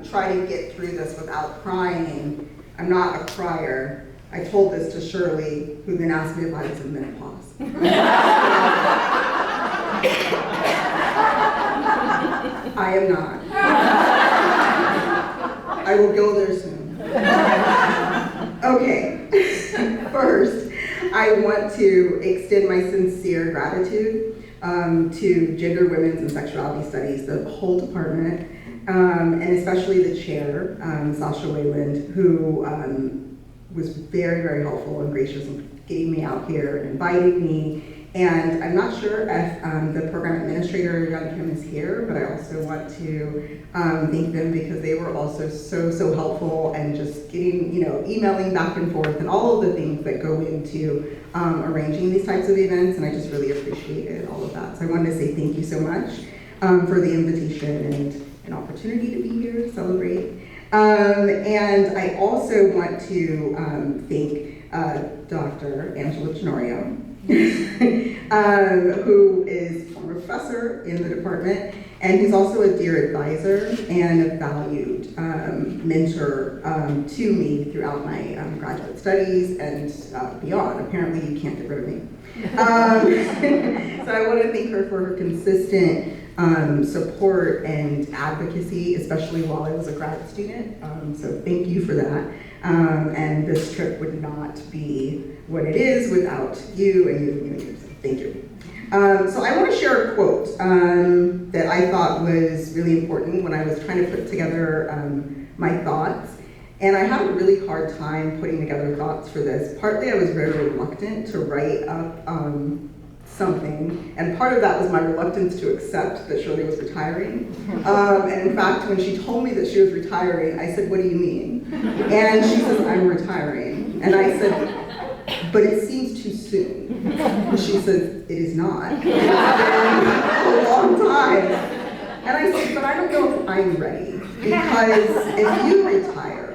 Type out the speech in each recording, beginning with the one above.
Try to get through this without crying. I'm not a crier. I told this to Shirley, who then asked me if I was in menopause. I am not. I will go there soon. Okay, first, I want to extend my sincere gratitude to Gender, Women's, and Sexuality Studies, the whole department, and especially the chair, Sasha Wayland, who was very, very helpful and gracious in getting me out here and inviting me. And I'm not sure if the program administrator, Young Kim, is here, but I also want to thank them because they were also so helpful and just getting, emailing back and forth and all of the things that go into arranging these types of events, and I just really appreciated all of that. So I wanted to say thank you so much for the invitation and an opportunity to be here to celebrate. And I also want to thank Dr. Angela Tenorio, who is a former professor in the department, and he's also a dear advisor and a valued mentor to me throughout my graduate studies and beyond. Apparently you can't get rid of me. So I want to thank her for her consistent support and advocacy, especially while I was a grad student. So thank you for that. And this trip would not be what it is without you and you. So thank you. So I want to share a quote that I thought was really important when I was trying to put together my thoughts. And I had a really hard time putting together thoughts for this. Partly I was very reluctant to write up something, and part of that was my reluctance to accept that Shirley was retiring. And in fact, when she told me that she was retiring, I said, "What do you mean?" And she says, "I'm retiring." And I said, "But it seems too soon." And she said, "It is not. It's been a long time." And I said, "But I don't know if I'm ready, because if you retire,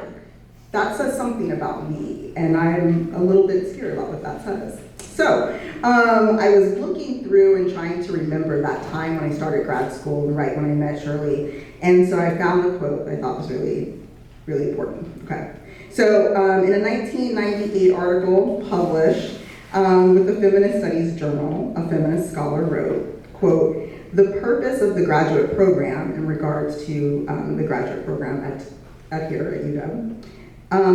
that says something about me, and I'm a little bit scared about what that says." So I was looking through and trying to remember that time when I started grad school and right when I met Shirley. And so I found the quote that I thought was really, really important. Okay. So in a 1998 article published with the Feminist Studies Journal, a feminist scholar wrote, quote, "The purpose of the graduate program," in regards to the graduate program at here at UW,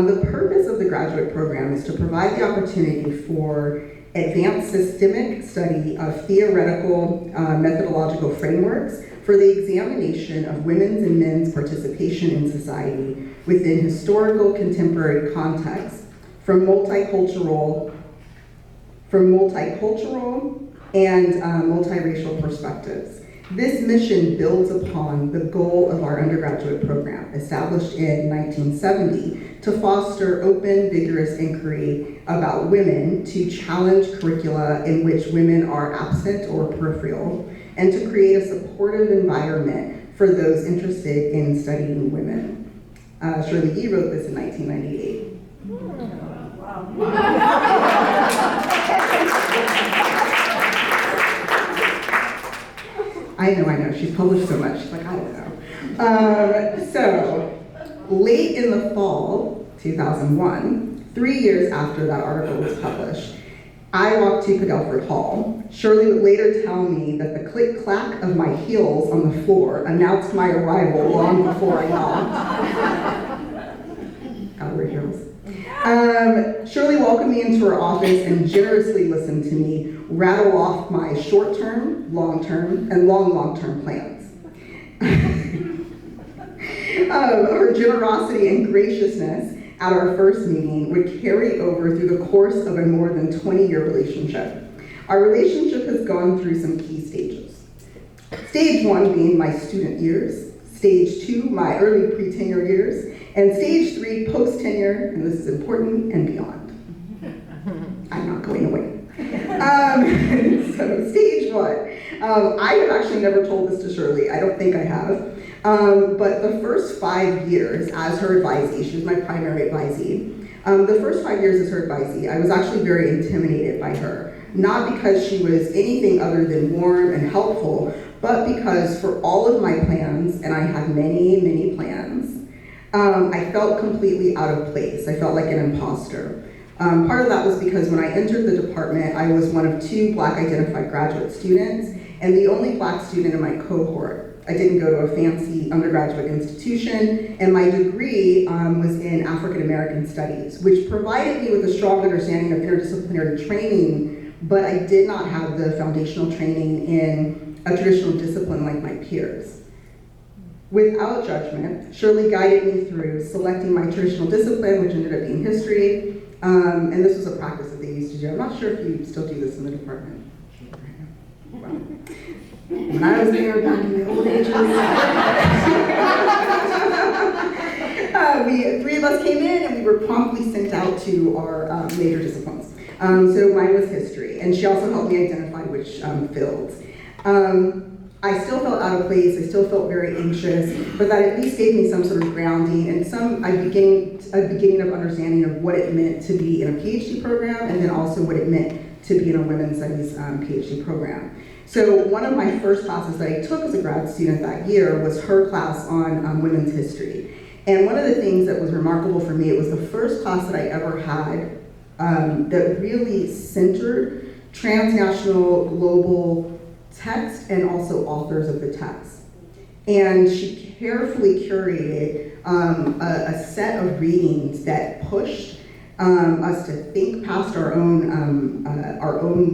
"the purpose of the graduate program is to provide the opportunity for advanced systemic study of theoretical methodological frameworks for the examination of women's and men's participation in society within historical contemporary contexts from multicultural and multiracial perspectives. This mission builds upon the goal of our undergraduate program, established in 1970, to foster open, vigorous inquiry about women, to challenge curricula in which women are absent or peripheral, and to create a supportive environment for those interested in studying women." Shirley E. wrote this in 1998. I know, she's published so much, she's like, I don't know. So, late in the fall, 2001, 3 years after that article was published, I walked to Padelford Hall. Shirley would later tell me that the click-clack of my heels on the floor announced my arrival long before I knocked. Gotta wear heels. Shirley welcomed me into her office and generously listened to me rattle off my short-term, long-term, and long-term plans. Her generosity and graciousness at our first meeting would carry over through the course of a more than 20-year relationship. Our relationship has gone through some key stages. Stage 1 being my student years, Stage 2, my early pre-tenure years, and Stage 3, post-tenure, and this is important, and beyond. I'm not going away. So Stage 1, I have actually never told this to Shirley, I don't think I have, but the first 5 years as her advisee, she was my primary advisee, the first 5 years as her advisee, I was actually very intimidated by her, not because she was anything other than warm and helpful, but because for all of my plans, and I had many, many plans, I felt completely out of place. I felt like an imposter. Part of that was because when I entered the department, I was one of 2 Black identified graduate students and the only Black student in my cohort. I didn't go to a fancy undergraduate institution, and my degree was in African American Studies, which provided me with a strong understanding of interdisciplinary training, but I did not have the foundational training in a traditional discipline like my peers. Without judgment, Shirley guided me through selecting my traditional discipline, which ended up being history, and this was a practice that they used to do. I'm not sure if you still do this in the department. Wow. When I was there back in the old ages, 3 of us came in and we were promptly sent out to our major disciplines. So mine was history, and she also helped me identify which fields. I still felt out of place, I still felt very anxious, but that at least gave me some sort of grounding and a beginning of understanding of what it meant to be in a PhD program, and then also what it meant to be in a women's studies PhD program. So one of my first classes that I took as a grad student that year was her class on women's history. And one of the things that was remarkable for me, it was the first class that I ever had that really centered transnational, global text and also authors of the text. And she carefully curated a set of readings that pushed us to think past our own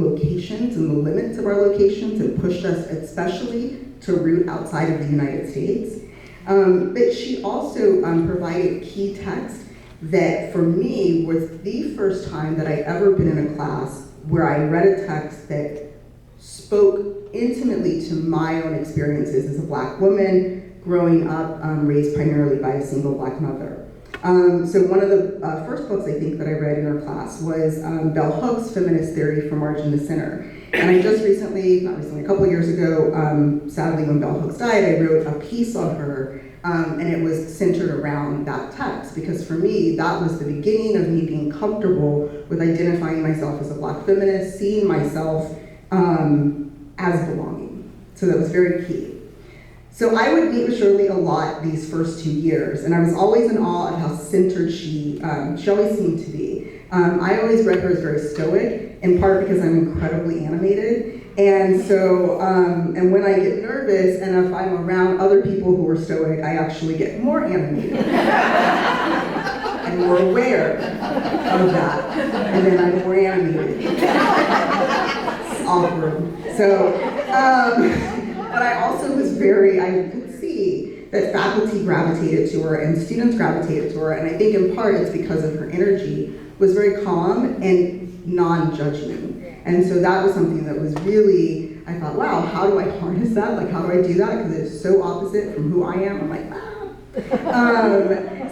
locations and the limits of our locations, and pushed us especially to root outside of the United States. But she also provided key text that for me was the first time that I'd ever been in a class where I read a text that spoke intimately to my own experiences as a Black woman growing up, raised primarily by a single Black mother. So one of the first books I think that I read in our class was Bell Hooks' Feminist Theory from Margin to Center. And I just recently, not recently, a couple of years ago, sadly when Bell Hooks died, I wrote a piece on her, and it was centered around that text, because for me, that was the beginning of me being comfortable with identifying myself as a Black feminist, seeing myself as belonging. So that was very key. So I would meet with Shirley a lot these first 2 years, and I was always in awe of how centered she always seemed to be. I always read her as very stoic, in part because I'm incredibly animated. And so, and when I get nervous, and if I'm around other people who are stoic, I actually get more animated. I'm more aware of that, and then I'm more animated. It's awkward. So, but I also was I could see that faculty gravitated to her and students gravitated to her, and I think in part it's because of her energy was very calm and non-judgment. And so that was something that was really, I thought, wow, how do I harness that? Like, how do I do that? Because it's so opposite from who I am. I'm like,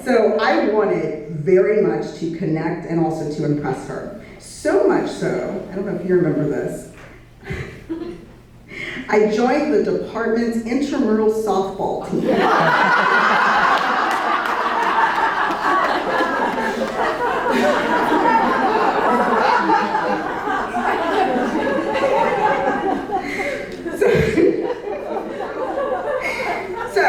so I wanted very much to connect and also to impress her. So much so, I don't know if you remember this, I joined the department's intramural softball team. So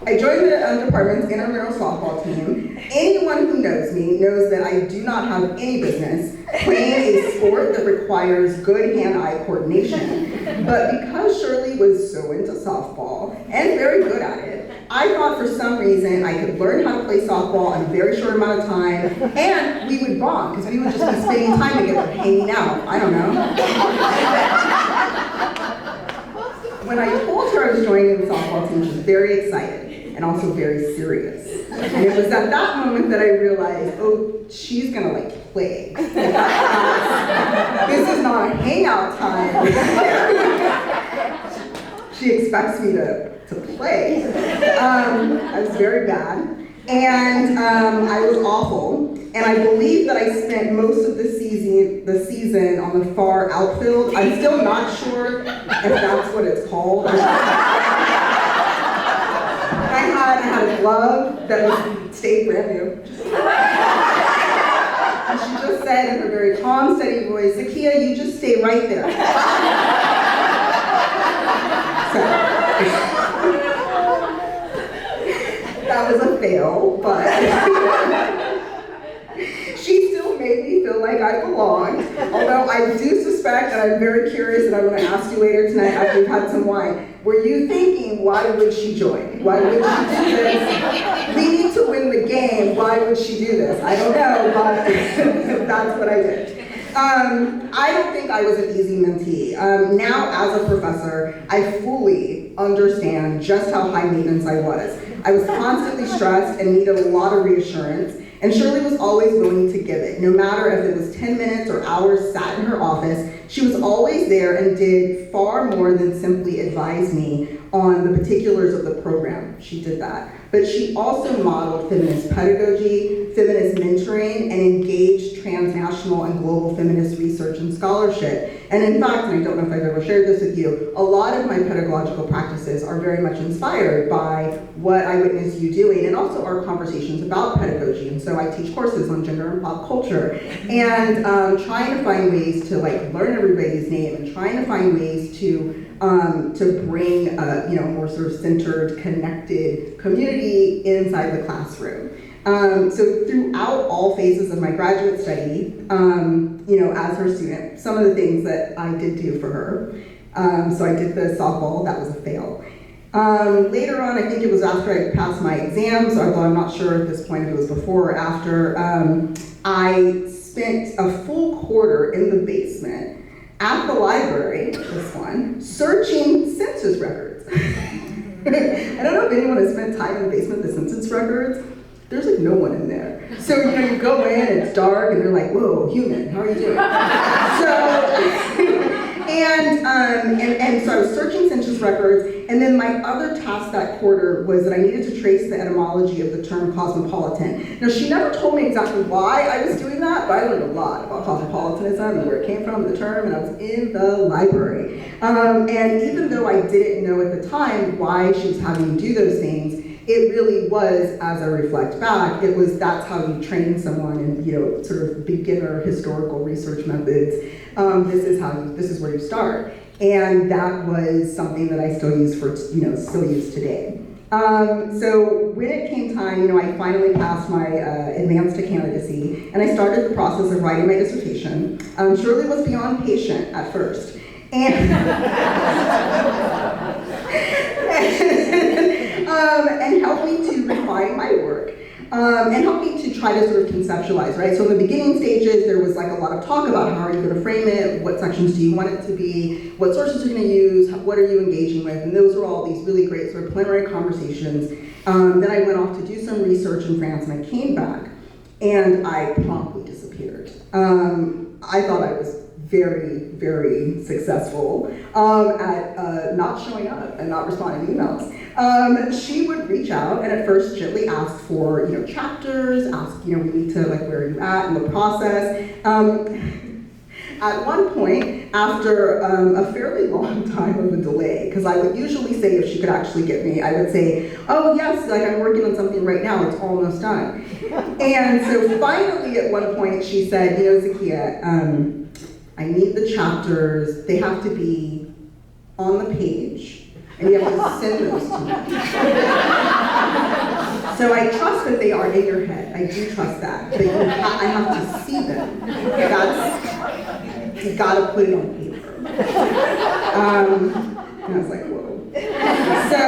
I joined the department's intramural softball team. Anyone who knows me knows that I do not have any business playing a sport that requires good hand-eye coordination. But because Shirley was so into softball and very good at it, I thought for some reason I could learn how to play softball in a very short amount of time, and we would bond because we would just be spending time together, hanging out. I don't know. When I told her I was joining the softball team, she was very excited and also very serious. And it was at that moment that I realized, oh, she's gonna like play. This is not a hangout time. She expects me to play. I was very bad. And I was awful. And I believe that I spent most of the season on the far outfield. I'm still not sure if that's what it's called. I had a glove that stayed brand new. And she just said in her very calm, steady voice, Zakia, you just stay right there. So, that was a fail, but she still made me feel like I belonged. Although I do suspect, and I'm very curious, and I'm going to ask you later tonight after you've had some wine, were you thinking, why would she join? Why would she do this? We need to win the game. Why would she do this? I don't know, but that's what I did. I don't think I was an easy mentee. Now, as a professor, I fully understand just how high maintenance I was. I was constantly stressed and needed a lot of reassurance, and Shirley was always willing to give it. No matter if it was 10 minutes or hours sat in her office, she was always there and did far more than simply advise me on the particulars of the program. She did that. But she also modeled feminist pedagogy, feminist mentoring, and engaged transnational and global feminist research and scholarship. And in fact, and I don't know if I've ever shared this with you, a lot of my pedagogical practices are very much inspired by what I witnessed you doing, and also our conversations about pedagogy. And so I teach courses on gender and pop culture, and trying to find ways to learn everybody's name, and trying to find ways to bring more sort of centered, connected community inside the classroom. So throughout all phases of my graduate study, as her student, some of the things that I did do for her. So I did the softball, that was a fail. Later on, I think it was after I passed my exams, although I'm not sure at this point if it was before or after, I spent a full quarter in the basement at the library, this one, searching census records. I don't know if anyone has spent time in the basement with the census records. There's no one in there. So you go in, it's dark, and they're like, whoa, human, how are you doing? So I was searching census records, and then my other task that quarter was that I needed to trace the etymology of the term cosmopolitan. Now, she never told me exactly why I was doing that, but I learned a lot about cosmopolitanism and where it came from, the term, and I was in the library. And even though I didn't know at the time why she was having me do those things, it really was, as I reflect back, that's how you train someone in, sort of beginner historical research methods. This is where you start. And that was something that I still use still use today. So when it came time, I finally passed my advance to candidacy, and I started the process of writing my dissertation. Shirley was beyond patient at first. And helped me to refine my work, and helped me to try to sort of conceptualize, right? So in the beginning stages, there was a lot of talk about how are you going to frame it, what sections do you want it to be, what sources you're going to use, what are you engaging with, and those were all these really great sort of preliminary conversations. Then I went off to do some research in France, and I came back, and I promptly disappeared. I thought I was very, very successful at not showing up and not responding to emails. She would reach out and at first gently ask for, chapters, ask, we need to, where are you at in the process. At one point, after a fairly long time of a delay, because I would usually say if she could actually get me, I would say, oh yes, I'm working on something right now, it's almost done. And so finally at one point she said, Zakia, I need the chapters, they have to be on the page, and you have to send those to me. So I trust that they are in your head, I do trust that, but I have to see them. You gotta put it on paper. And I was like, whoa. So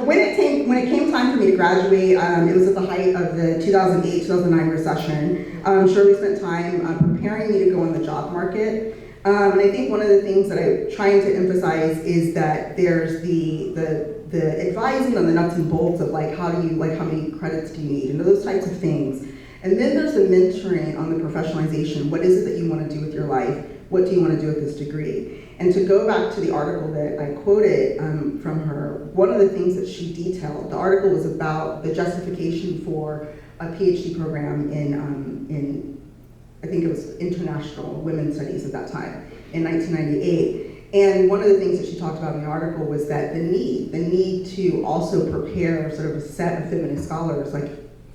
when it came time for me to graduate, it was at the height of the 2008-2009 recession. Shirley spent time preparing me to go on the job market. And I think one of the things that I'm trying to emphasize is that there's the advising on the nuts and bolts of how many credits do you need, and those types of things. And then there's the mentoring on the professionalization. What is it that you want to do with your life? What do you want to do with this degree? And to go back to the article that I quoted from her, one of the things that she detailed, the article was about the justification for a PhD program in I think it was international women's studies at that time, in 1998. And one of the things that she talked about in the article was that the need to also prepare sort of a set of feminist scholars,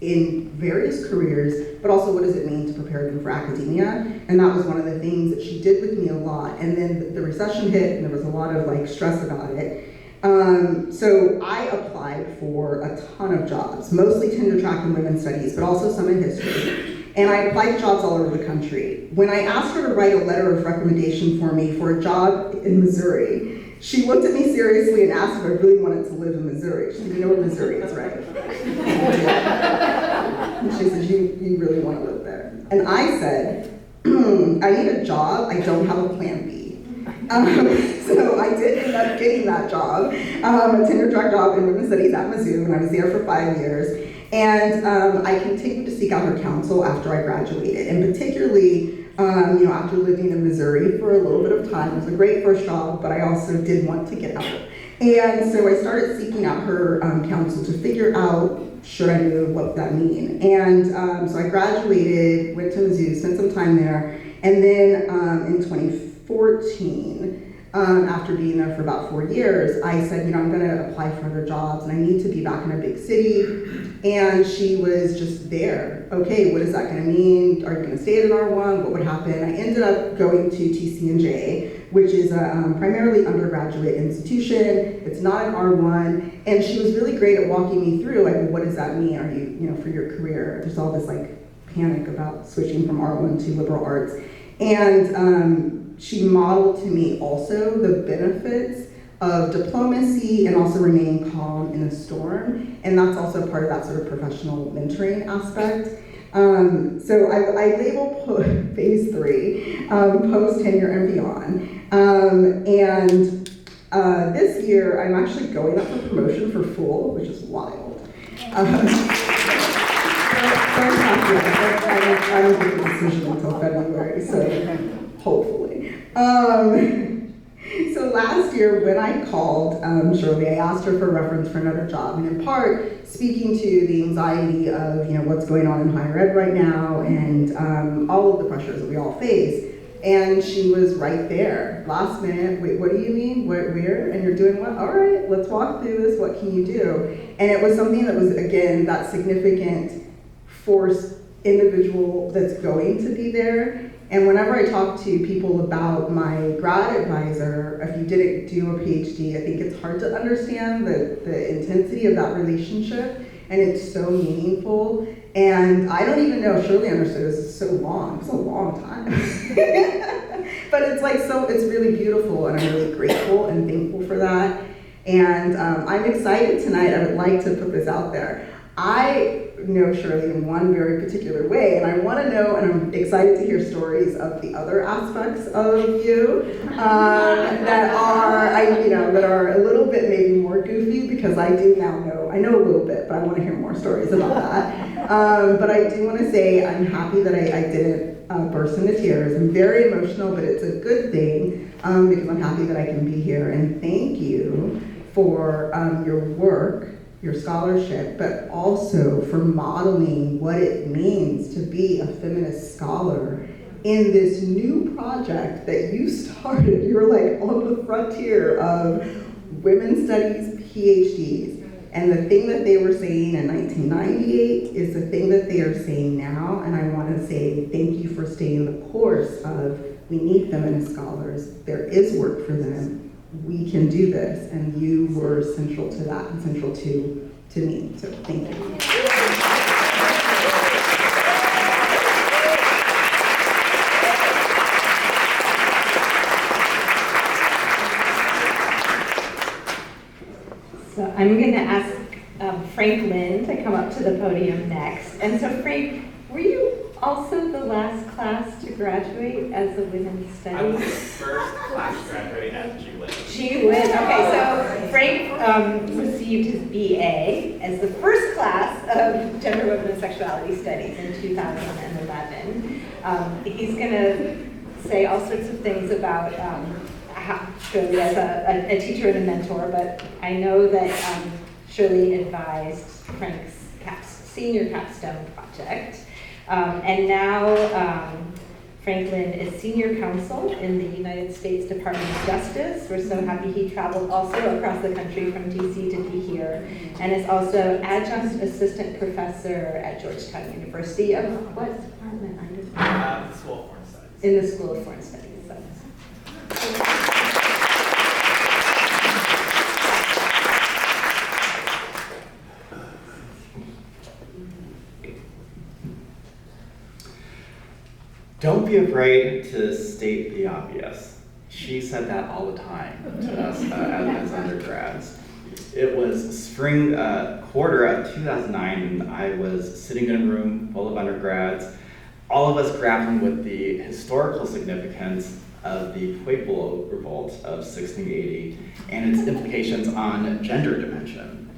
in various careers, but also what does it mean to prepare them for academia? And that was one of the things that she did with me a lot. And then the recession hit, and there was a lot of stress about it. So I applied for a ton of jobs, mostly tenure track in women's studies, but also some in history. And I applied to jobs all over the country. When I asked her to write a letter of recommendation for me for a job in Missouri, she looked at me seriously and asked if I really wanted to live in Missouri. She said, you know where Missouri is, right? And she said, you really want to live there. And I said, I need a job, I don't have a plan B. So I did end up getting that job, a tenure track job in women's studies at Mizzou, and I was there for 5 years. And I continued to seek out her counsel after I graduated, and particularly after living in Missouri for a little bit of time. It was a great first job, but I also did want to get out. And so I started seeking out her counsel to figure out, should I move, what would that mean? And so I graduated, went to Mizzou, spent some time there, and then in 2014, after being there for about 4 years, I said, I'm gonna apply for other jobs and I need to be back in a big city. And she was just there. Okay, what is that gonna mean? Are you gonna stay at an R1? What would happen? I ended up going to TCNJ, which is a primarily undergraduate institution. It's not an R1. And she was really great at walking me through, like, well, what does that mean? Are you, for your career? There's all this like panic about switching from R1 to liberal arts. And she modeled to me also the benefits of diplomacy and also remaining calm in a storm. And that's also part of that sort of professional mentoring aspect. So I label phase 3, post-tenure and beyond. This year, I'm actually going up for promotion for full, which is wild. I don't make a decision until February, so hopefully. So last year when I called Shirley, I asked her for reference for another job, and in part speaking to the anxiety of what's going on in higher ed right now and all of the pressures that we all face. And she was right there, last minute. Wait, what do you mean? Where? And you're doing what? All right, let's walk through this. What can you do? And it was something that was, again, that significant force individual that's going to be there. And whenever I talk to people about my grad advisor, if you didn't do a PhD, I think it's hard to understand the intensity of that relationship, and it's so meaningful. And I don't even know if Shirley understood this is so long. It's a long time. But it's like, so it's really beautiful, and I'm really grateful and thankful for that. And I'm excited tonight. I would like to put this out there. I know Shirley in one very particular way, and I want to know, and I'm excited to hear stories of the other aspects of you that are a little bit maybe more goofy, because I do now know, I know a little bit, but I want to hear more stories about that. But I do want to say I'm happy that I didn't burst into tears. I'm very emotional, but it's a good thing because I'm happy that I can be here, and thank you for your work, your scholarship, but also for modeling what it means to be a feminist scholar in this new project that you started. You're like on the frontier of women's studies PhDs. And the thing that they were saying in 1998 is the thing that they are saying now. And I want to say thank you for staying the course of, we need feminist scholars. There is work for them. We can do this, and you were central to that and central to me, so thank you. So I'm going to ask Frank Lynn to come up to the podium next. And so Frank, were you also the last class to graduate as a women's studies? I was the first class to graduate as GWIT. GWIT. Okay, so Frank received his BA as the first class of Gender, Women, and Sexuality Studies in 2011. He's going to say all sorts of things about Shirley as a teacher and a mentor, but I know that Shirley advised Frank's senior capstone project. And now Franklin is senior counsel in the United States Department of Justice. We're so happy he traveled also across the country from DC to be here, and is also adjunct assistant professor at Georgetown University of what department? The School of Foreign Studies. In the School of Foreign Studies. So. Don't be afraid to state the obvious. She said that all the time to us as undergrads. It was spring quarter of 2009, and I was sitting in a room full of undergrads, all of us grappling with the historical significance of the Pueblo Revolt of 1680 and its implications on gender dimension.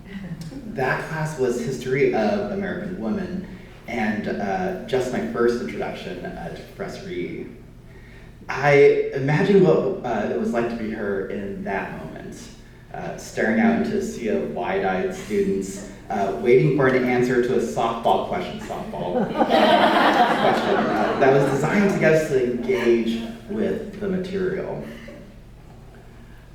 That class was History of American Women, and just my first introduction to Professor E. I imagine what it was like to be her in that moment, staring out into a sea of wide-eyed students, waiting for an answer to a softball question that was designed to get us to engage with the material.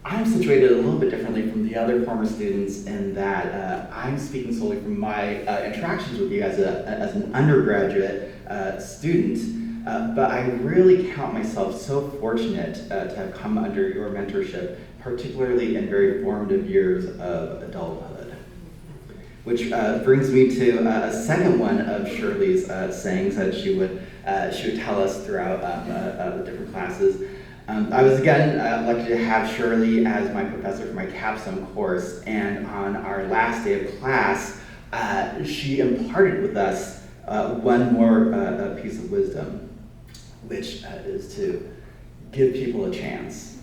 I'm situated a little bit differently from the other former students in that I'm speaking solely from my interactions with you as an undergraduate student, but I really count myself so fortunate to have come under your mentorship, particularly in very formative years of adulthood. Which brings me to a second one of Shirley's sayings that she would tell us throughout the different classes. I was again lucky to have Shirley as my professor for my capstone course, and on our last day of class, she imparted with us one more piece of wisdom, which is to give people a chance.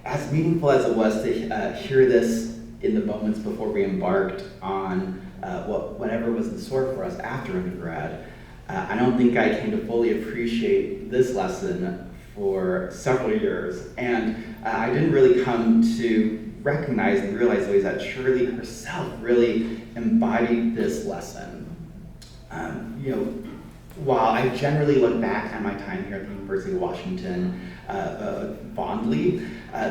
As meaningful as it was to hear this in the moments before we embarked on whatever was in store for us after undergrad, I don't think I came to fully appreciate this lesson for several years, and I didn't really come to recognize and realize the ways that Shirley herself really embodied this lesson. While I generally look back on my time here at the University of Washington fondly,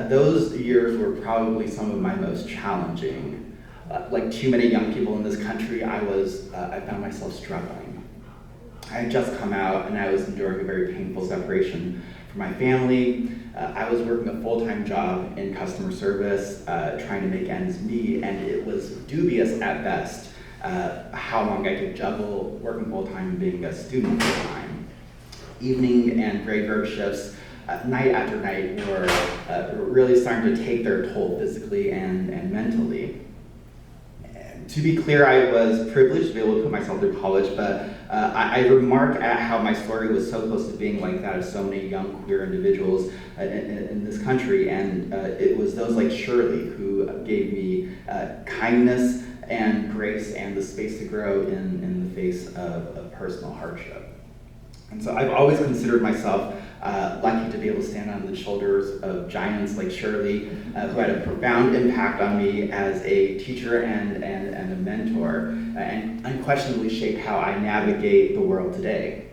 those years were probably some of my most challenging. Like too many young people in this country, I found myself struggling. I had just come out and I was enduring a very painful separation from my family. I was working a full-time job in customer service, trying to make ends meet, and it was dubious at best how long I could juggle working full-time and being a student full-time. Evening and graveyard shifts, night after night, were really starting to take their toll physically and mentally. To be clear, I was privileged to be able to put myself through college, but I remark at how my story was so close to being like that of so many young queer individuals in this country, and it was those like Shirley who gave me kindness and grace and the space to grow in the face of personal hardship. And so I've always considered myself lucky to be able to stand on the shoulders of giants like Shirley, who had a profound impact on me as a teacher and a mentor, and unquestionably shaped how I navigate the world today.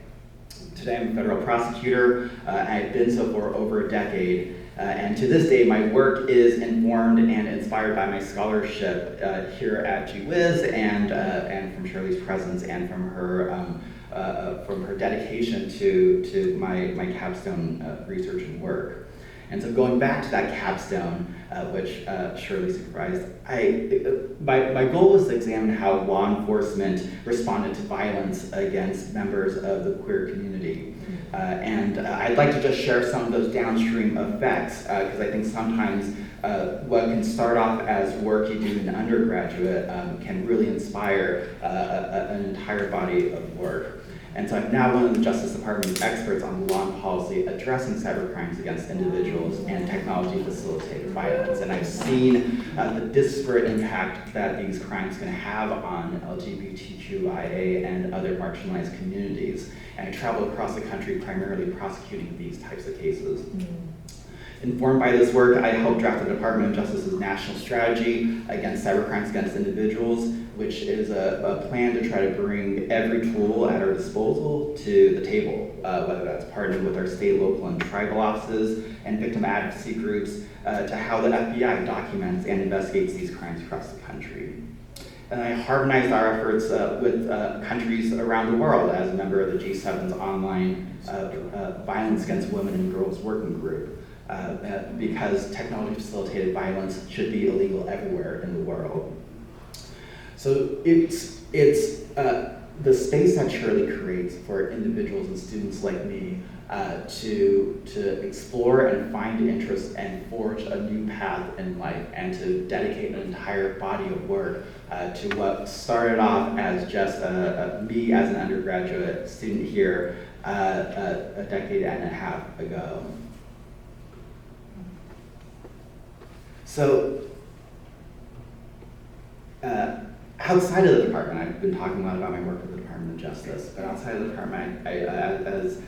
Today I'm a federal prosecutor, and I've been so for over a decade, and to this day my work is informed and inspired by my scholarship here at GWiz and from Shirley's presence and from her dedication to my capstone research and work. And so going back to that capstone, which Shirley supervised, my goal was to examine how law enforcement responded to violence against members of the queer community. And I'd like to just share some of those downstream effects, because I think sometimes what can start off as work you do in undergraduate can really inspire an entire body of work. And so I'm now one of the Justice Department's experts on law and policy addressing cybercrimes against individuals and technology-facilitated violence. And I've seen the disparate impact that these crimes can have on LGBTQIA and other marginalized communities. And I travel across the country primarily prosecuting these types of cases. Informed by this work, I helped draft the Department of Justice's national strategy against cybercrimes against individuals, which is a plan to try to bring every tool at our disposal to the table, whether that's partnering with our state, local, and tribal offices and victim advocacy groups, to how the FBI documents and investigates these crimes across the country. And I harmonized our efforts with countries around the world as a member of the G7's online Violence Against Women and Girls Working Group. Because technology-facilitated violence should be illegal everywhere in the world. So it's the space that Shirley creates for individuals and students like me to explore and find interest and forge a new path in life, and to dedicate an entire body of work to what started off as just me as an undergraduate student here a decade and a half ago. So, outside of the department, I've been talking a lot about my work with the Department of Justice, but outside of the department, as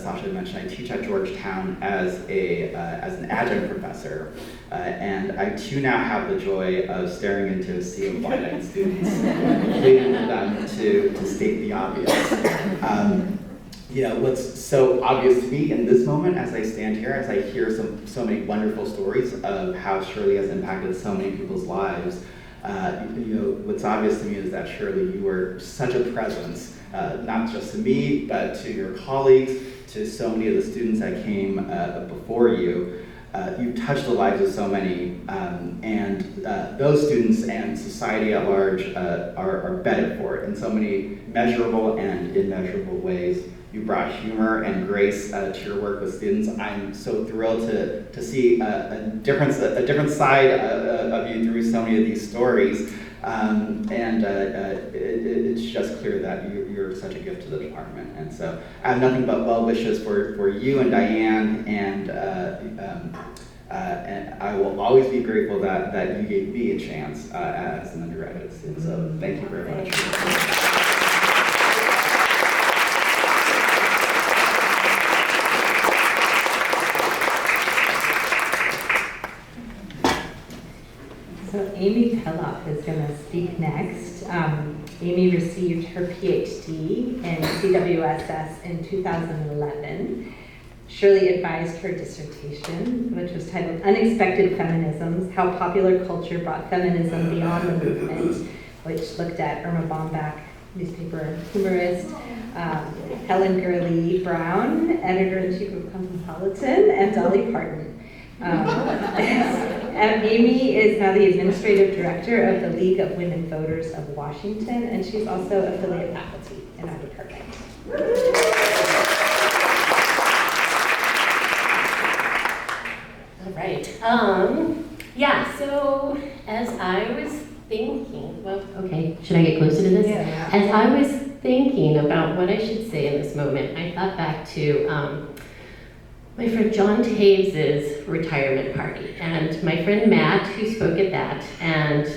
Sasha mentioned, I teach at Georgetown as an adjunct professor, and I too now have the joy of staring into a sea of wide-eyed students, pleading with them to state the obvious. What's so obvious to me in this moment as I stand here, as I hear so many wonderful stories of how Shirley has impacted so many people's lives, what's obvious to me is that Shirley, you were such a presence, not just to me, but to your colleagues, to so many of the students that came before you. You touched the lives of so many, and those students and society at large are bedded for it in so many measurable and immeasurable ways. You brought humor and grace to your work with students. I'm so thrilled to see a different side of you through so many of these stories. It's just clear that you're such a gift to the department. And so I have nothing but well wishes for you and Diane, and I will always be grateful that you gave me a chance as an undergraduate student. So thank you very much. So Amy Pelloff is going to speak next. Amy received her PhD in CWSS in 2011. Shirley advised her dissertation, which was titled Unexpected Feminisms, How Popular Culture Brought Feminism Beyond the Movement, which looked at Irma Bombach, newspaper humorist, Helen Gurley Brown, editor-in-chief of Cosmopolitan, and Dolly Parton. Amy is now the administrative director of the League of Women Voters of Washington, and she's also affiliate faculty in our department. All right. So as I was thinking, should I get closer to this? Yeah. As I was thinking about what I should say in this moment, I thought back to my friend John Taves' retirement party, and my friend Matt, who spoke at that, and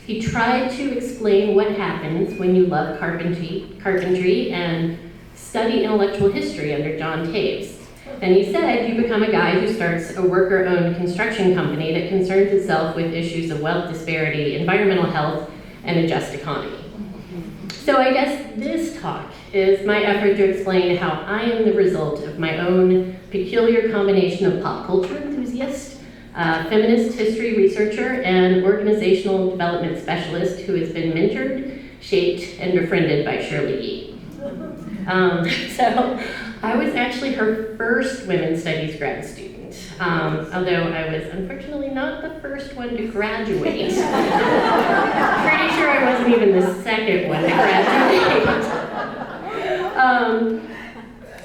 he tried to explain what happens when you love carpentry and study intellectual history under John Taves. And he said you become a guy who starts a worker-owned construction company that concerns itself with issues of wealth disparity, environmental health, and a just economy. So I guess this talk is my effort to explain how I am the result of my own peculiar combination of pop culture enthusiast, feminist history researcher, and organizational development specialist who has been mentored, shaped, and befriended by Shirley Yee. So I was actually her first women's studies grad student, although I was unfortunately not the first one to graduate. Pretty sure I wasn't even the second one to graduate.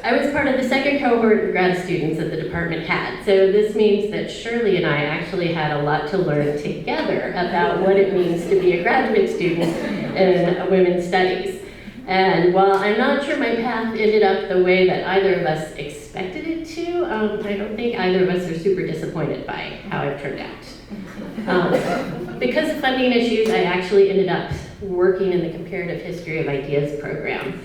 I was part of the second cohort of grad students that the department had, so this means that Shirley and I actually had a lot to learn together about what it means to be a graduate student in women's studies. And while I'm not sure my path ended up the way that either of us expected it to, I don't think either of us are super disappointed by how it turned out. Because of funding issues, I actually ended up working in the Comparative History of Ideas program,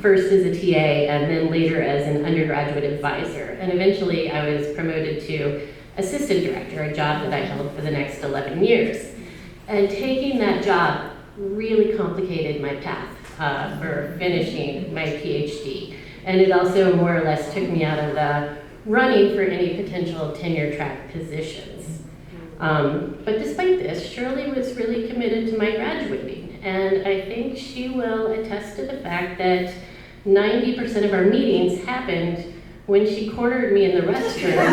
first as a TA and then later as an undergraduate advisor. And eventually I was promoted to assistant director, a job that I held for the next 11 years. And taking that job really complicated my path for finishing my PhD. And it also more or less took me out of the running for any potential tenure track positions. But despite this, Shirley was really committed to my graduating. And I think she will attest to the fact that 90% of our meetings happened when she cornered me in the restroom that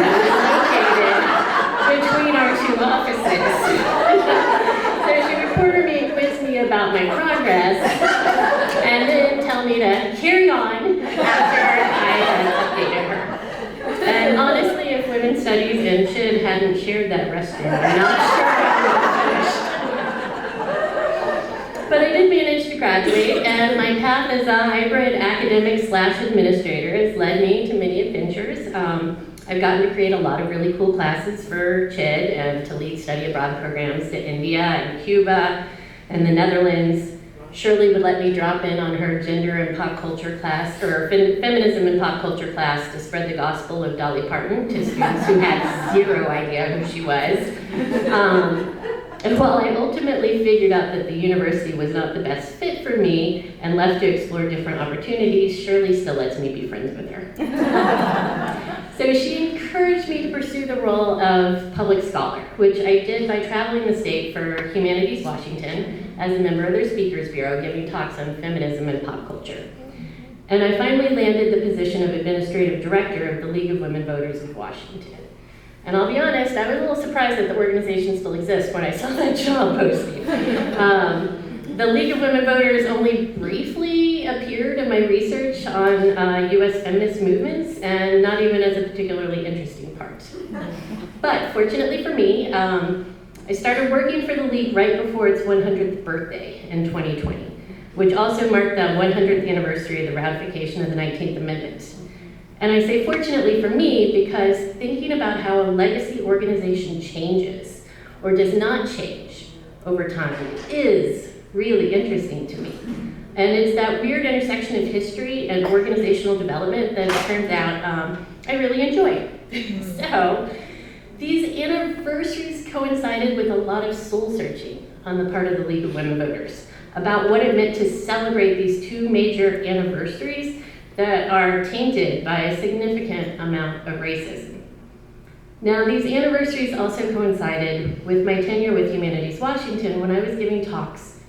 was located between our two offices. So she would corner me Shirley and quiz me about my progress, and then tell me to carry on after I had updated her. And honestly, if Women's Studies and SHID hadn't shared that restroom, I'm not sure I would have finished. But I did manage to graduate, and my path as a hybrid academic/administrator has led me to many adventures. I've gotten to create a lot of really cool classes for CHID and to lead study abroad programs to India and Cuba and the Netherlands. Shirley would let me drop in on her gender and pop culture class, or feminism and pop culture class, to spread the gospel of Dolly Parton to students who had zero idea who she was. And while I ultimately figured out that the university was not the best fit for me and left to explore different opportunities, Shirley still lets me be friends with her. So she encouraged me to pursue the role of public scholar, which I did by traveling the state for Humanities Washington as a member of their Speakers Bureau, giving talks on feminism and pop culture. And I finally landed the position of Administrative Director of the League of Women Voters of Washington. And I'll be honest, I was a little surprised that the organization still exists when I saw that job posting. The League of Women Voters only briefly appeared in my research on US feminist movements, and not even as a particularly interesting part. But fortunately for me, I started working for the League right before its 100th birthday in 2020, which also marked the 100th anniversary of the ratification of the 19th Amendment. And I say fortunately for me because thinking about how a legacy organization changes or does not change over time is really interesting to me. And it's that weird intersection of history and organizational development that it turns out I really enjoy. So these anniversaries coincided with a lot of soul searching on the part of the League of Women Voters about what it meant to celebrate these two major anniversaries that are tainted by a significant amount of racism. Now, these anniversaries also coincided with my tenure with Humanities Washington when I was giving talks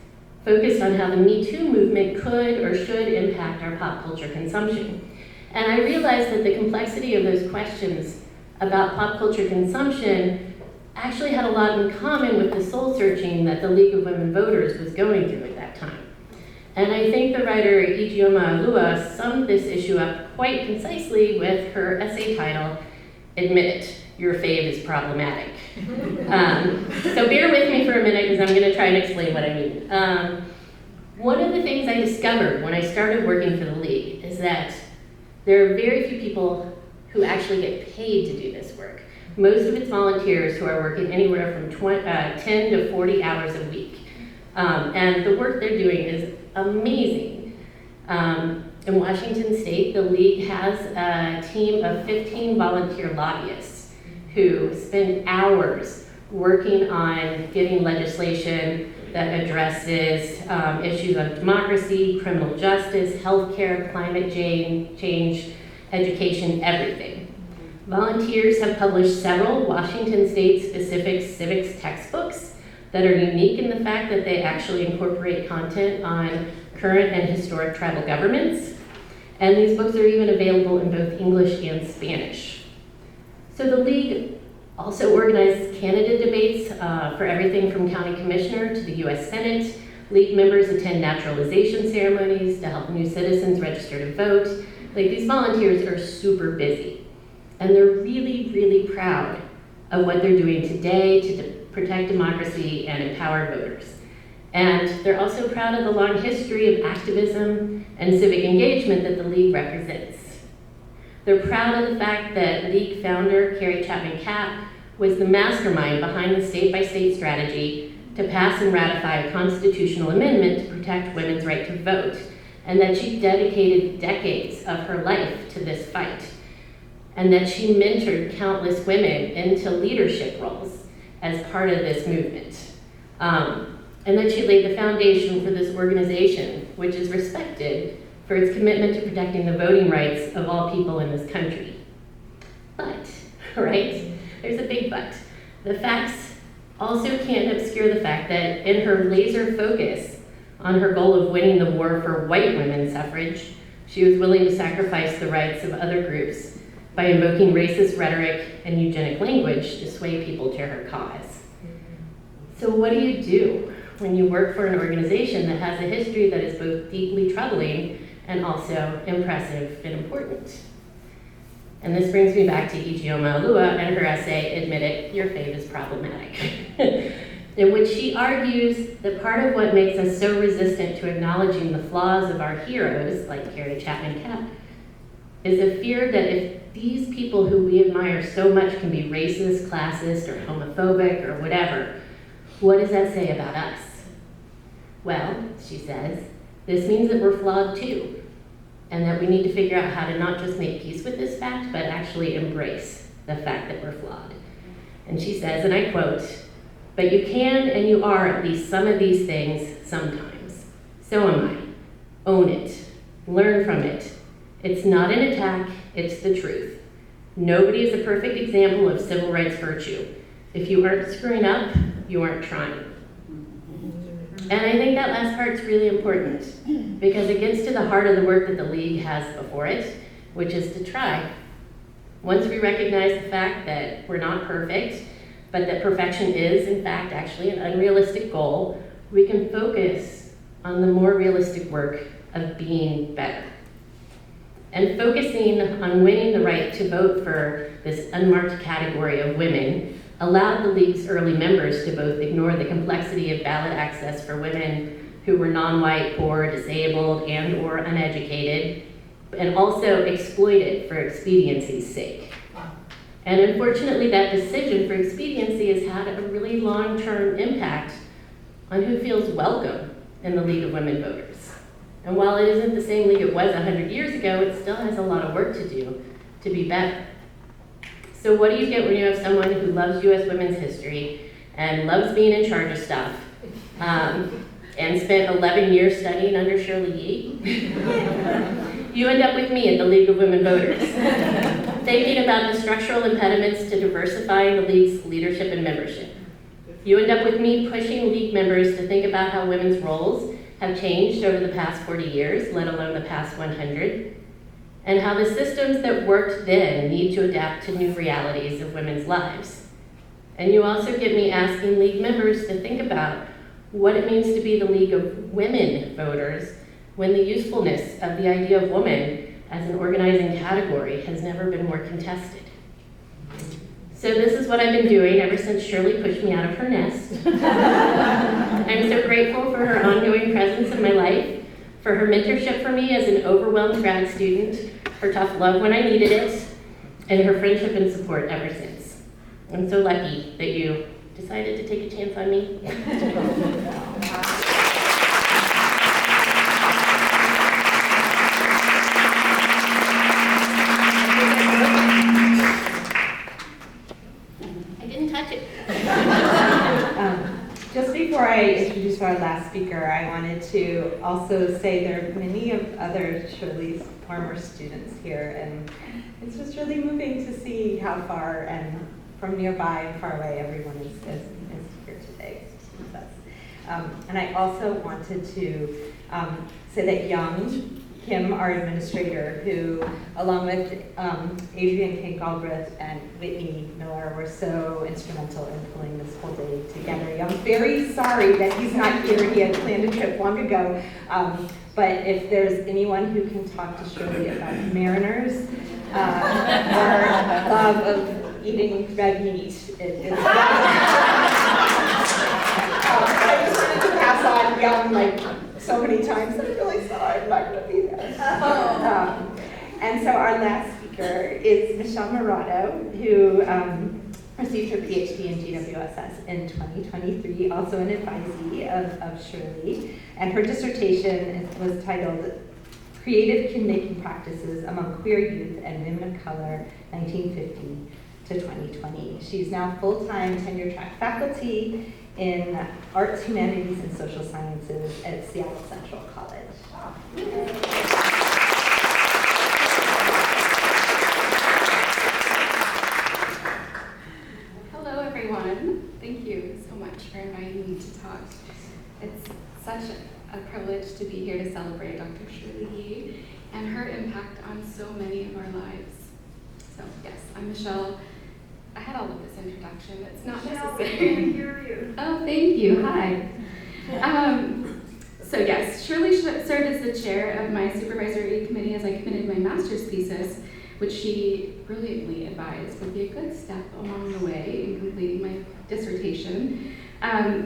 focused on how the Me Too movement could or should impact our pop culture consumption. And I realized that the complexity of those questions about pop culture consumption actually had a lot in common with the soul searching that the League of Women Voters was going through at that time. And I think the writer Ijeoma Oluwa summed this issue up quite concisely with her essay title, Admit It, Your Fave is Problematic. So bear with me for a minute because I'm going to try and explain what I mean. One of the things I discovered when I started working for the League is that there are very few people who actually get paid to do this work. Most of it's volunteers who are working anywhere from 10 to 40 hours a week. And the work they're doing is amazing. In Washington State, the League has a team of 15 volunteer lobbyists who spend hours working on getting legislation that addresses issues of democracy, criminal justice, healthcare, climate change, education, everything. Volunteers have published several Washington State-specific civics textbooks that are unique in the fact that they actually incorporate content on current and historic tribal governments. And these books are even available in both English and Spanish. So the League also organizes candidate debates for everything from county commissioner to the US Senate. League members attend naturalization ceremonies to help new citizens register to vote. Like, these volunteers are super busy. And they're really, really proud of what they're doing today to protect democracy and empower voters. And they're also proud of the long history of activism and civic engagement that the League represents. They're proud of the fact that League founder Carrie Chapman Catt was the mastermind behind the state-by-state strategy to pass and ratify a constitutional amendment to protect women's right to vote, and that she dedicated decades of her life to this fight, and that she mentored countless women into leadership roles as part of this movement. And that she laid the foundation for this organization, which is respected for its commitment to protecting the voting rights of all people in this country. But, right, there's a big but. The facts also can't obscure the fact that in her laser focus on her goal of winning the war for white women's suffrage, she was willing to sacrifice the rights of other groups by invoking racist rhetoric and eugenic language to sway people to her cause. So what do you do when you work for an organization that has a history that is both deeply troubling and also impressive and important. And this brings me back to Ijeoma Oluwa and her essay, Admit It, Your Fave is Problematic, in which she argues that part of what makes us so resistant to acknowledging the flaws of our heroes, like Carrie Chapman Catt, is a fear that if these people who we admire so much can be racist, classist, or homophobic, or whatever, what does that say about us? Well, she says, this means that we're flawed too, and that we need to figure out how to not just make peace with this fact, but actually embrace the fact that we're flawed. And she says, and I quote, "But you can and you are at least some of these things sometimes. So am I. Own it. Learn from it. It's not an attack, it's the truth. Nobody is a perfect example of civil rights virtue. If you aren't screwing up, you aren't trying." And I think that last part's really important because it gets to the heart of the work that the League has before it, which is to try. Once we recognize the fact that we're not perfect, but that perfection is, in fact, actually an unrealistic goal, we can focus on the more realistic work of being better. And focusing on winning the right to vote for this unmarked category of women allowed the League's early members to both ignore the complexity of ballot access for women who were non-white, poor, disabled, and or uneducated, and also exploit it for expediency's sake. And unfortunately, that decision for expediency has had a really long-term impact on who feels welcome in the League of Women Voters. And while it isn't the same league it was 100 years ago, it still has a lot of work to do to be better. So what do you get when you have someone who loves US women's history and loves being in charge of stuff and spent 11 years studying under Shirley Yee? You end up with me at the League of Women Voters, thinking about the structural impediments to diversifying the League's leadership and membership. You end up with me pushing League members to think about how women's roles have changed over the past 40 years, let alone the past 100, and how the systems that worked then need to adapt to new realities of women's lives. And you also get me asking League members to think about what it means to be the League of Women Voters when the usefulness of the idea of woman as an organizing category has never been more contested. So this is what I've been doing ever since Shirley pushed me out of her nest. I'm so grateful for her ongoing presence in my life, for her mentorship for me as an overwhelmed grad student, her tough love when I needed it, and her friendship and support ever since. I'm so lucky that you decided to take a chance on me. I didn't touch it. Just before I introduce our last speaker, I wanted to also say there are many of other Shirley's former students here, and it's just really moving to see how far and from nearby and far away everyone is here today. And I also wanted to say that Young Kim, our administrator, who, along with Adrian King Galbraith and Whitney Miller, were so instrumental in pulling this whole day together. I'm very sorry that he's not here. He had planned a trip long ago. But if there's anyone who can talk to Shirley about mariners or love of eating red meat, it is. I just wanted to pass on Young like so many times. I'm really sorry. I'm not going to be there. And so our last speaker is Michelle Morado, who received her PhD in GWSS in 2023, also an advisee of Shirley. And her dissertation was titled Creative Kid-Making Practices Among Queer Youth and Women of Color, 1950 to 2020. She's now full-time tenure-track faculty in Arts, Humanities, and Social Sciences at Seattle Central College. Hello, everyone. Thank you so much for inviting me to talk. It's such a privilege to be here to celebrate Dr. Shirley Yee and her impact on so many of our lives. So, yes, I'm Michelle. I had all of this introduction. It's not necessary. I can hear you. Oh, thank you. Hi. So yes, Shirley served as the chair of my supervisory committee as I committed my master's thesis, which she brilliantly advised would be a good step along the way in completing my dissertation,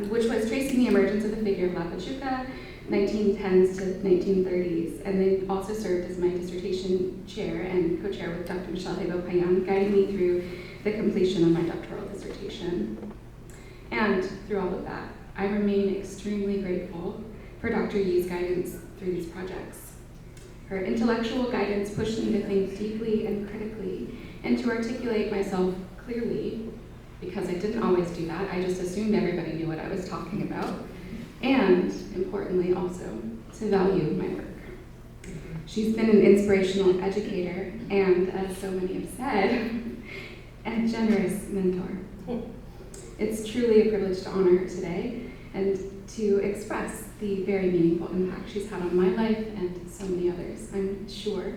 which was tracing the emergence of the figure of La Pachuca, 1910s to 1930s, and then also served as my dissertation chair and co-chair with Dr. Michelle Hebo-Payan, guiding me through the completion of my doctoral dissertation. And through all of that, I remain extremely grateful for Dr. Yee's guidance through these projects. Her intellectual guidance pushed me to think deeply and critically, and to articulate myself clearly, because I didn't always do that. I just assumed everybody knew what I was talking about. And, importantly also, to value my work. She's been an inspirational educator, and, as so many have said, a generous mentor. It's truly a privilege to honor her today, and to express the very meaningful impact she's had on my life and so many others, I'm sure.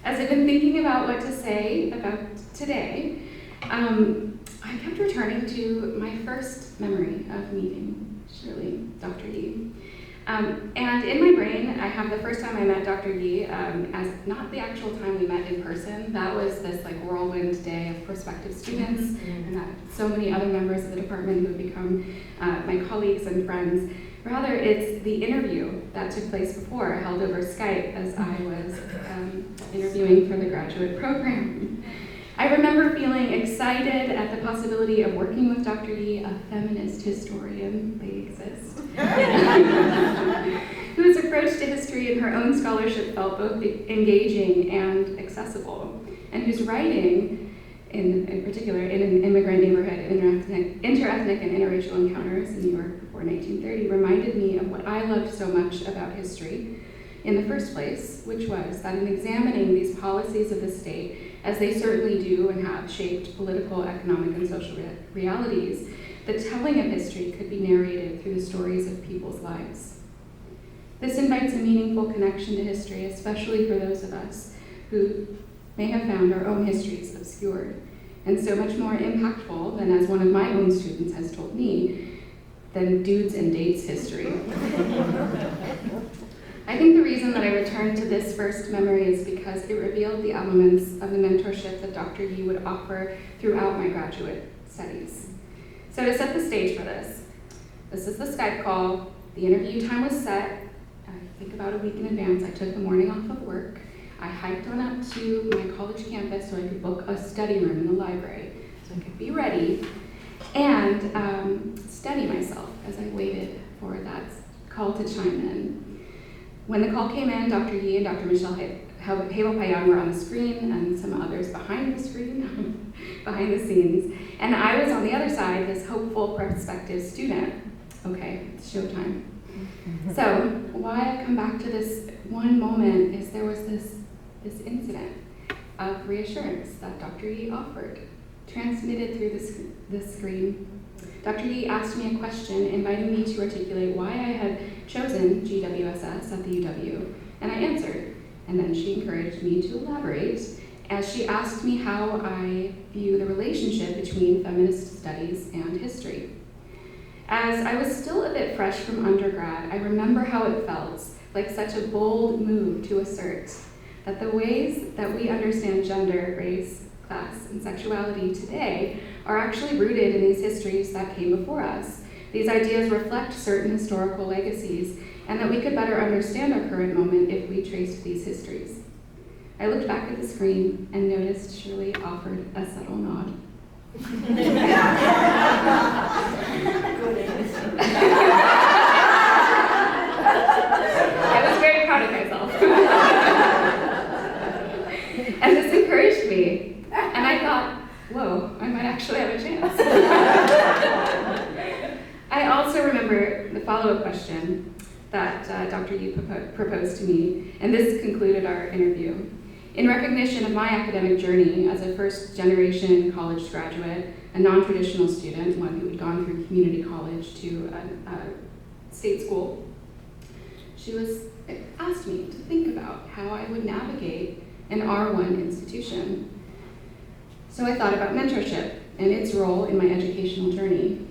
As I've been thinking about what to say about today, I kept returning to my first memory of meeting Shirley, Dr. Yee. And in my brain, I have the first time I met Dr. Yee as not the actual time we met in person. That was this like whirlwind day of prospective students, and that so many other members of the department who have become my colleagues and friends. Rather, it's the interview that took place before, held over Skype as I was interviewing for the graduate program. I remember feeling excited at the possibility of working with Dr. Yee, a feminist historian, they exist, whose approach to history and her own scholarship felt both engaging and accessible, and whose writing, in particular in an immigrant neighborhood, interethnic and interracial encounters in New York before 1930, reminded me of what I loved so much about history in the first place, which was that in examining these policies of the state, as they certainly do and have shaped political, economic, and social realities, the telling of history could be narrated through the stories of people's lives. This invites a meaningful connection to history, especially for those of us who may have found our own histories obscured, and so much more impactful than, as one of my own students has told me, than dudes and dates history. I think the reason that I returned to this first memory is because it revealed the elements of the mentorship that Dr. Yee would offer throughout my graduate studies. So to set the stage for this is the Skype call. The interview time was set. I think about a week in advance. I took the morning off of work. I hiked on up to my college campus so I could book a study room in the library so I could be ready and study myself as I waited for that call to chime in. When the call came in, Dr. Yee and Dr. Michelle Hebo-Payan were on the screen, and some others behind the screen, behind the scenes. And I was on the other side, this hopeful prospective student. Okay, it's showtime. So why I come back to this one moment is there was this incident of reassurance that Dr. Yee offered, transmitted through the screen. Dr. Yee asked me a question, inviting me to articulate why I had chosen GWSS at the UW, and I answered. And then she encouraged me to elaborate as she asked me how I view the relationship between feminist studies and history. As I was still a bit fresh from undergrad, I remember how it felt like such a bold move to assert that the ways that we understand gender, race, class, and sexuality today are actually rooted in these histories that came before us. These ideas reflect certain historical legacies, and that we could better understand our current moment if we traced these histories. I looked back at the screen and noticed Shirley offered a subtle nod. I was very proud of myself. And this encouraged me, and I thought, whoa, I might actually have a chance. I also remember the follow-up question that Dr. Yee proposed to me, and this concluded our interview. In recognition of my academic journey as a first-generation college graduate, a non-traditional student, one who had gone through community college to a state school, she asked me to think about how I would navigate an R1 institution. So I thought about mentorship and its role in my educational journey.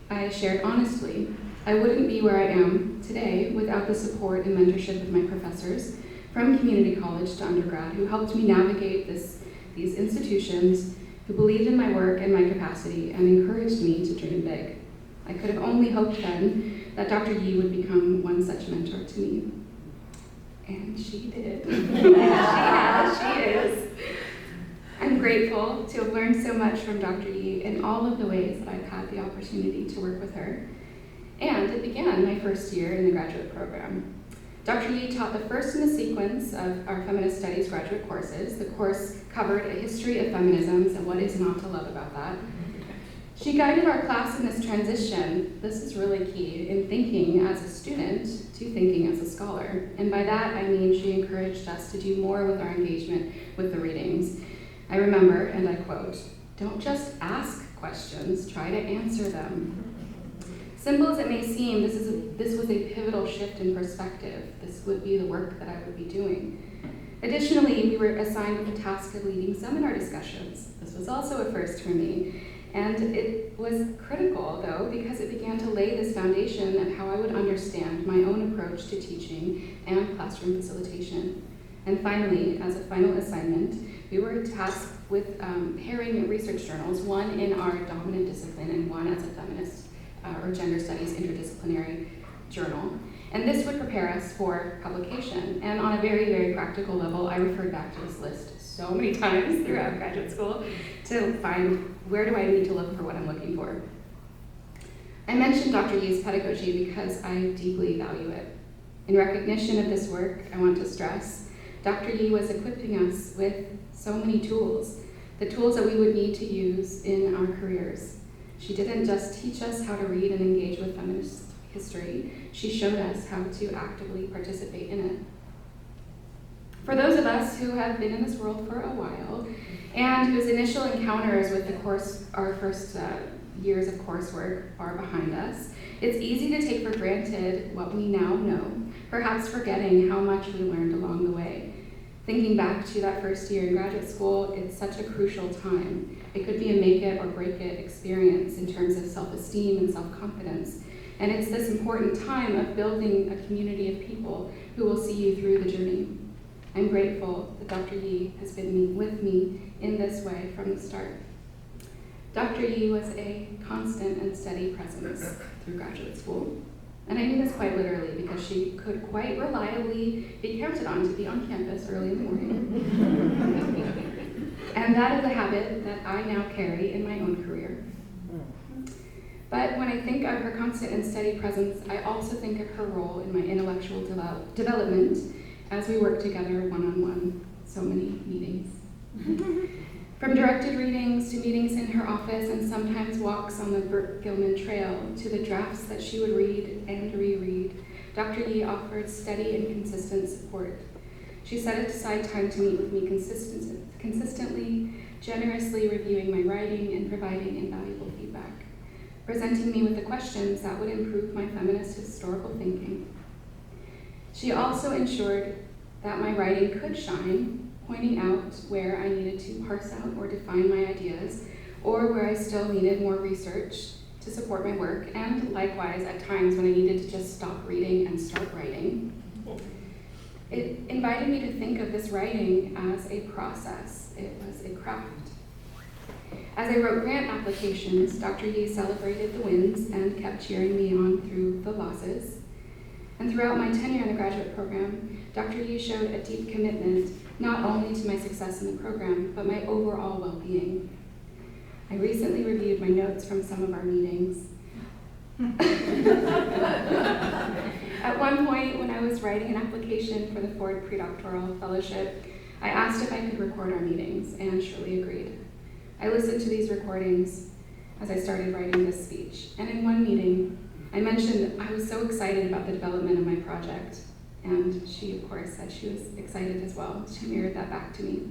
I shared honestly I wouldn't be where I am today without the support and mentorship of my professors from community college to undergrad who helped me navigate these institutions, who believed in my work and my capacity and encouraged me to dream big. I could have only hoped then that Dr. Yee would become one such mentor to me. And she did. She is. I'm grateful to have learned so much from Dr. Yee in all of the ways that I've had the opportunity to work with her. And it began my first year in the graduate program. Dr. Yee taught the first in the sequence of our Feminist Studies graduate courses. The course covered a history of feminisms and what is not to love about that. She guided our class in this transition, this is really key, in thinking as a student to thinking as a scholar. And by that I mean she encouraged us to do more with our engagement with the readings. I remember, and I quote, "Don't just ask questions, try to answer them." Simple as it may seem, this was a pivotal shift in perspective. This would be the work that I would be doing. Additionally, we were assigned with the task of leading seminar discussions. This was also a first for me. And it was critical, though, because it began to lay this foundation of how I would understand my own approach to teaching and classroom facilitation. And finally, as a final assignment, we were tasked with pairing research journals, one in our dominant discipline and one as a feminist or gender studies interdisciplinary journal. And this would prepare us for publication. And on a very, very practical level, I referred back to this list so many times throughout graduate school to find where do I need to look for what I'm looking for. I mentioned Dr. Yee's pedagogy because I deeply value it. In recognition of this work, I want to stress, Dr. Yee was equipping us with so many tools, the tools that we would need to use in our careers. She didn't just teach us how to read and engage with feminist history, she showed us how to actively participate in it. For those of us who have been in this world for a while, and whose initial encounters with the course, our first years of coursework are behind us, it's easy to take for granted what we now know, perhaps forgetting how much we learned along the way. Thinking back to that first year in graduate school, it's such a crucial time. It could be a make it or break it experience in terms of self-esteem and self-confidence. And it's this important time of building a community of people who will see you through the journey. I'm grateful that Dr. Yee has been with me in this way from the start. Dr. Yee was a constant and steady presence through graduate school. And I mean this quite literally because she could quite reliably be counted on to be on campus early in the morning. And that is a habit that I now carry in my own career. But when I think of her constant and steady presence, I also think of her role in my intellectual development as we work together one-on-one, so many meetings. From directed readings to meetings in her office and sometimes walks on the Burt Gilman Trail to the drafts that she would read and reread, Dr. Yee offered steady and consistent support. She set aside time to meet with me consistently, generously reviewing my writing and providing invaluable feedback, presenting me with the questions that would improve my feminist historical thinking. She also ensured that my writing could shine, pointing out where I needed to parse out or define my ideas, or where I still needed more research to support my work, and likewise at times when I needed to just stop reading and start writing. It invited me to think of this writing as a process. It was a craft. As I wrote grant applications, Dr. Yee celebrated the wins and kept cheering me on through the losses. And throughout my tenure in the graduate program, Dr. Yee showed a deep commitment not only to my success in the program, but my overall well-being. I recently reviewed my notes from some of our meetings. At one point, when I was writing an application for the Ford Predoctoral Fellowship, I asked if I could record our meetings, and Shirley agreed. I listened to these recordings as I started writing this speech, and in one meeting, I mentioned I was so excited about the development of my project, and she, of course, said she was excited as well. She mirrored that back to me.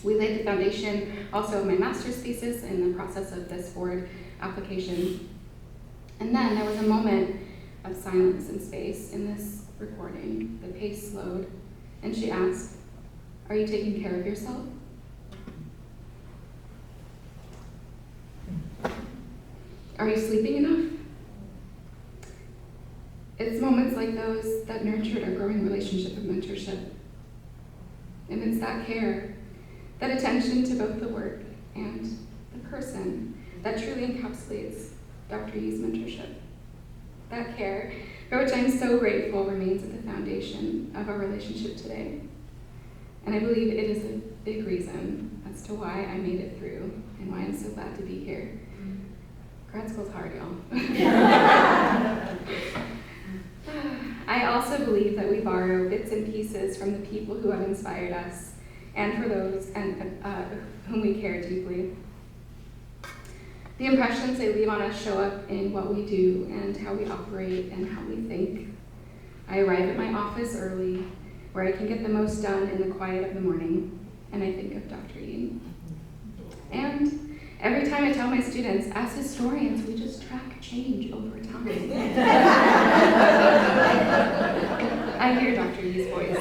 We laid the foundation also of my master's thesis in the process of this Ford application. And then there was a moment of silence and space in this recording. The pace slowed, and she asked, "Are you taking care of yourself?" "Are you sleeping enough?" It's moments like those that nurtured our growing relationship of mentorship. And it's that care, that attention to both the work and the person that truly encapsulates Dr. Yi's mentorship. That care, for which I'm so grateful, remains at the foundation of our relationship today. And I believe it is a big reason as to why I made it through and why I'm so glad to be here. Grad school's hard, y'all. I also believe that we borrow bits and pieces from the people who have inspired us and for those whom we care deeply. The impressions they leave on us show up in what we do and how we operate and how we think. I arrive at my office early, where I can get the most done in the quiet of the morning, and I think of Dr. Yi. And every time I tell my students, as historians, we just track change over time. I hear Dr. Yi's voice.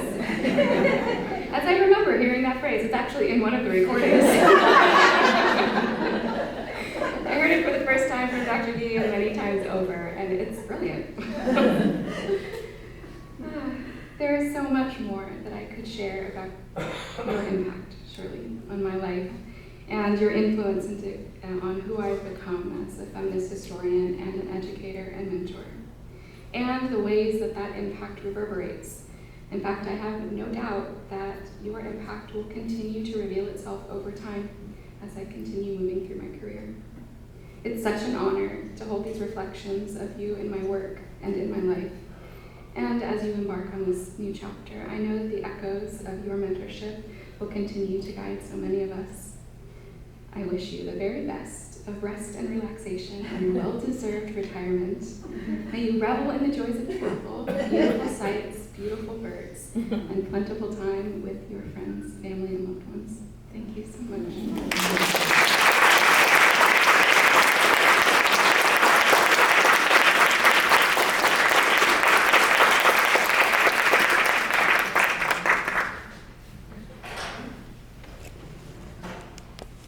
As I remember hearing that phrase, it's actually in one of the recordings. I heard it for the first time from Dr. Yi and many times over, and it's brilliant. There is so much more that I could share about your impact, Shirley, on my life, and your influence on who I've become as a feminist historian and an educator and mentor, and the ways that that impact reverberates. In fact, I have no doubt that your impact will continue to reveal itself over time as I continue moving through my career. It's such an honor to hold these reflections of you in my work and in my life. And as you embark on this new chapter, I know that the echoes of your mentorship will continue to guide so many of us. I wish you the very best of rest and relaxation and well-deserved retirement. May you revel in the joys of travel, beautiful sights, beautiful birds, and plentiful time with your friends, family, and loved ones.